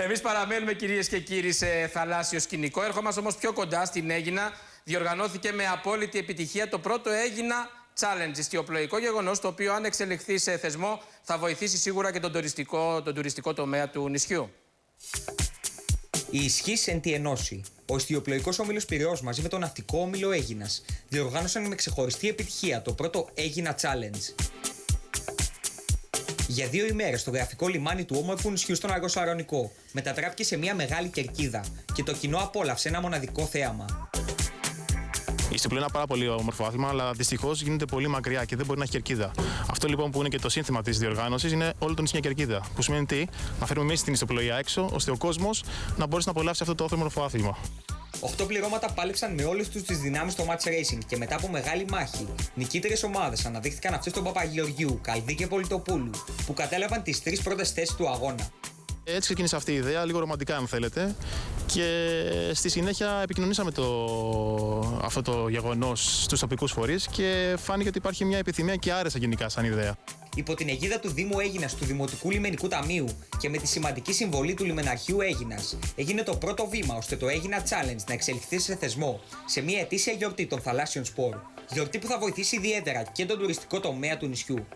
Εμείς παραμένουμε, κυρίες και κύριοι, σε θαλάσσιο σκηνικό. Έρχομαστε όμως πιο κοντά στην Αίγινα. Διοργανώθηκε με απόλυτη επιτυχία το πρώτο Αίγινα Challenge, ιστιοπλοϊκό γεγονός, το οποίο, αν εξελιχθεί σε θεσμό, θα βοηθήσει σίγουρα και τον τουριστικό τομέα του νησιού. Η ισχύς εν τη ενώση. Ο ιστιοπλοϊκός όμιλος Πειραιώς μαζί με τον ναυτικό όμιλο Αίγινας διοργάνωσαν με ξεχωριστή επιτυχία το πρώτο Αίγινα Challenge. Για 2 ημέρες το γραφικό λιμάνι του όμορφου νησιού στον Αργοσαρονικό μετατράπηκε σε μια μεγάλη κερκίδα και το κοινό απόλαυσε ένα μοναδικό θέαμα. Η ιστιοπλοεία είναι ένα πάρα πολύ όμορφο άθλημα, αλλά δυστυχώς γίνεται πολύ μακριά και δεν μπορεί να έχει κερκίδα. Αυτό λοιπόν που είναι και το σύνθημα της διοργάνωσης είναι όλο το νησί μια κερκίδα. Που σημαίνει τι, να φέρουμε εμείς την ιστιοπλοεία έξω, ώστε ο κόσμος να μπορέσει να απολαύσει αυτό το όμορφο άθλημα. 8 πληρώματα πάλεψαν με όλες τους τις δυνάμεις στο match racing και μετά από μεγάλη μάχη, νικήτριες ομάδες αναδείχθηκαν αυτές των Παπαγεωργίου, Καλδί και Πολιτοπούλου, που κατέλαβαν τις 3 πρώτες θέσεις του αγώνα. Έτσι ξεκίνησε αυτή η ιδέα, λίγο ρομαντικά αν θέλετε, και στη συνέχεια επικοινωνήσαμε αυτό το γεγονός στους τοπικούς φορείς και φάνηκε ότι υπάρχει μια επιθυμία και άρεσε γενικά σαν ιδέα. Υπό την αιγίδα του Δήμου Αίγινας, του Δημοτικού Λιμενικού Ταμείου και με τη σημαντική συμβολή του Λιμεναρχείου Αίγινας, έγινε το πρώτο βήμα ώστε το Αίγινα Challenge να εξελιχθεί σε θεσμό σε μια ετήσια γιορτή των θαλάσσιων σπορ. Γιορτή που θα βοηθήσει ιδιαίτερα και τον τουριστικό τομέα του νησιού.